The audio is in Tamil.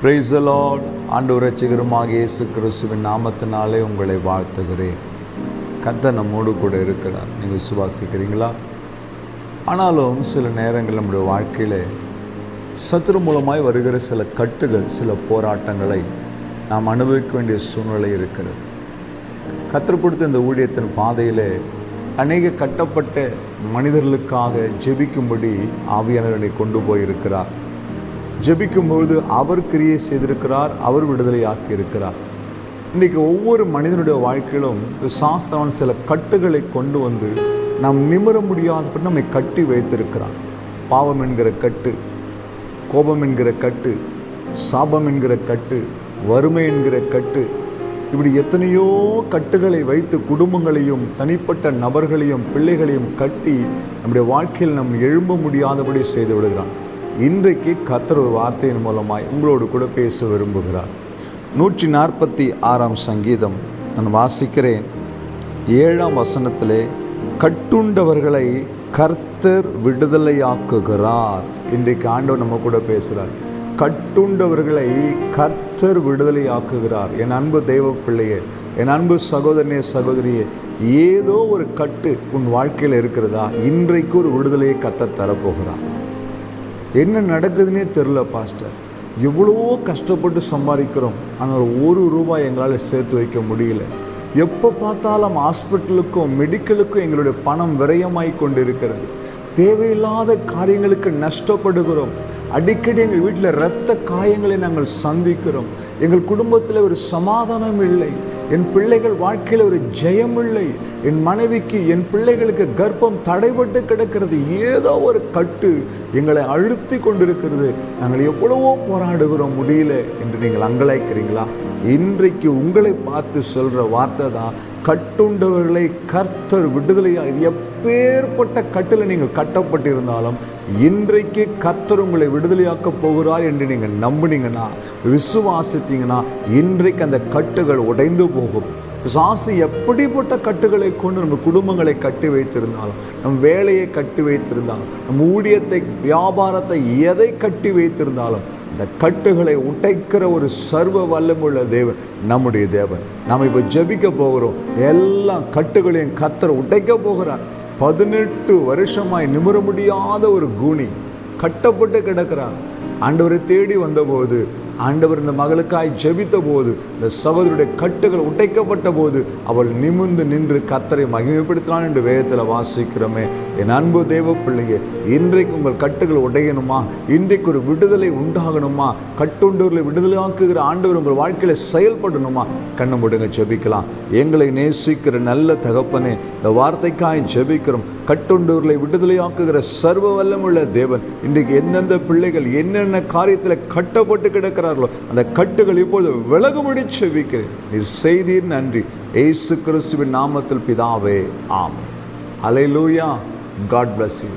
Praise the Lord. ஆண்டவர் இரட்சகருமாக இயேசு கிறிஸ்துவின் நாமத்தினாலே உங்களை வாழ்த்துகிறேன். கர்த்தர் நம்மோடு கூட இருக்கிறார். நீங்கள் விசுவாசிக்கிறீங்களா? ஆனாலும் சில நேரங்கள் நம்முடைய வாழ்க்கையில் சத்துரு மூலமாய் வருகிற சில கட்டுகள், சில போராட்டங்களை நாம் அனுபவிக்க வேண்டிய சூழ்நிலை இருக்கிறது. கர்த்தர் கொடுத்த இந்த ஊழியத்தின் பாதையிலே அநேக கட்டப்பட்ட மனிதர்களுக்காக ஜெபிக்கும்படி ஆவியானவரை கொண்டு போயிருக்கிறார். ஜெபிக்கும்போது அவர் கிரியை செய்திருக்கிறார், அவர் விடுதலையாக்கி இருக்கிறார். இன்றைக்கி ஒவ்வொரு மனிதனுடைய வாழ்க்கையிலும் சாஸ்திரவன் சில கட்டுகளை கொண்டு வந்து நாம் நிமிர முடியாதபடி நம்மை கட்டி வைத்திருக்கிறான். பாவம் என்கிற கட்டு, கோபம் என்கிற கட்டு, சாபம் என்கிற கட்டு, வறுமை என்கிற கட்டு, இப்படி எத்தனையோ கட்டுகளை வைத்து குடும்பங்களையும் தனிப்பட்ட நபர்களையும் பிள்ளைகளையும் கட்டி நம்முடைய வாழ்க்கையில் நாம் எழும்ப முடியாதபடி செய்து விடுகிறான். இன்றைக்கு கர்த்தர் ஒரு வார்த்தையின் மூலமாய் உங்களோடு கூட பேச விரும்புகிறார். 146 சங்கீதம் நான் வாசிக்கிறேன். 7ஆம் வசனத்திலே, கட்டுண்டவர்களை கர்த்தர் விடுதலையாக்குகிறார். இன்றைக்கு ஆண்டவர் நம்ம கூட பேசுகிறார். கட்டுண்டவர்களை கர்த்தர் விடுதலையாக்குகிறார். என் அன்பு தெய்வ பிள்ளையே, என் அன்பு சகோதரனே சகோதரியே, ஏதோ ஒரு கட்டு உன் வாழ்க்கையில் இருக்கிறதா? இன்றைக்கு ஒரு விடுதலையை கர்த்தர் தரப்போகிறார். என்ன நடக்குதுன்னே தெரில பாஸ்டர், எவ்வளவோ கஷ்டப்பட்டு சம்பாதிக்கிறோம், ஆனால் ₹1 எங்களால் சேர்த்து வைக்க முடியல. எப்போ பார்த்தாலும் ஹாஸ்பிட்டலுக்கும் மெடிக்கலுக்கும் எங்களுடைய பணம் விரயமாய் கொண்டு இருக்கிறது. தேவையில்லாத காரியங்களுக்கு நஷ்டப்படுகிறோம். அடிக்கடி எங்கள் வீட்டில் இரத்த காயங்களை நாங்கள் சந்திக்கிறோம். எங்கள் குடும்பத்தில் ஒரு சமாதானம் இல்லை. என் பிள்ளைகள் வாழ்க்கையில் ஒரு ஜெயம் இல்லை. என் மனைவிக்கு, என் பிள்ளைகளுக்கு கர்ப்பம் தடைபட்டு கிடக்கிறது. ஏதோ ஒரு கட்டு எங்களை அழுத்தி கொண்டிருக்கிறது. நாங்கள் எவ்வளவோ போராடுகிறோம், முடியல என்று நீங்கள் அங்கலாய்க்கிறீங்களா? இன்றைக்கு உங்களை பார்த்து சொல்கிற வார்த்தை தான், கட்டுண்டவர்களை கர்த்தர் விடுதலையாக. இது எப்பேற்பட்ட கட்டில் நீங்கள் கட்டப்பட்டிருந்தாலும் இன்றைக்கு கர்த்தர் உங்களை விடுதலையாக்க போகிறார் என்று நீங்கள் நம்பினீங்கன்னா, விசுவாசித்தீங்கன்னா, இன்றைக்கு அந்த கட்டுகள் உடைந்து போகும். சாசி எப்படிப்பட்ட கட்டுகளை கொண்டு நம்ம குடும்பங்களை கட்டி வைத்திருந்தாலும், நம் வேலையை கட்டி வைத்திருந்தாலும், நம் ஊழியத்தை, வியாபாரத்தை, எதை கட்டி வைத்திருந்தாலும், இந்த கட்டுகளை உடைக்கிற ஒரு சர்வ வல்லமுள்ள தேவன் நம்முடைய தேவன். நாம் இப்போ ஜெபிக்க போகிறோம். எல்லா கட்டுகளையும் கர்த்தர் உடைக்க போகிறார். 18 வருஷமாய் நிமிர முடியாத ஒரு கூனி கட்டப்பட்டு கிடக்கிறார். ஆண்டவரை தேடி வந்தபோது, ஆண்டவர் இந்த மகளுக்காய் ஜெபித்த போது, இந்த சகோதரியுடைய கட்டுகள் உடைக்கப்பட்ட போது அவள் நிமிர்ந்து நின்று கர்த்தரை மகிமைப்படுத்தினான் என்று வேதத்தில் வாசிக்கிறோமே. என் அன்பு தேவ பிள்ளையே, இன்றைக்கு உங்கள் கட்டுகள் உடையணுமா? இன்றைக்கு ஒரு விடுதலை உண்டாகணுமா? கட்டுண்டவர்களை விடுதலையாக்குகிற ஆண்டவர் உங்கள் வாழ்க்கையில் செயல்படணுமா? கண்ணை மூடுங்க, ஜெபிக்கலாம். எங்களை நேசிக்கிற நல்ல தகப்பனே, இந்த வார்த்தைக்காய் ஜெபிக்கிறோம். கட்டுண்டவர்களை விடுதலையாக்குகிற சர்வ வல்லமுள்ள தேவன், இன்றைக்கு எந்தெந்த பிள்ளைகள் என்னென்ன காரியத்தில் கட்டப்பட்டு கிடக்கிறார்களோ அந்த கட்டுகள் இப்போது விலகும்படி செபிக்கிறேன். நீர் செய்தீர், நன்றி. இயேசு கிறிஸ்துவின் நாமத்தில் பிதாவே, ஆமென். ஹல்லேலூயா. God bless you.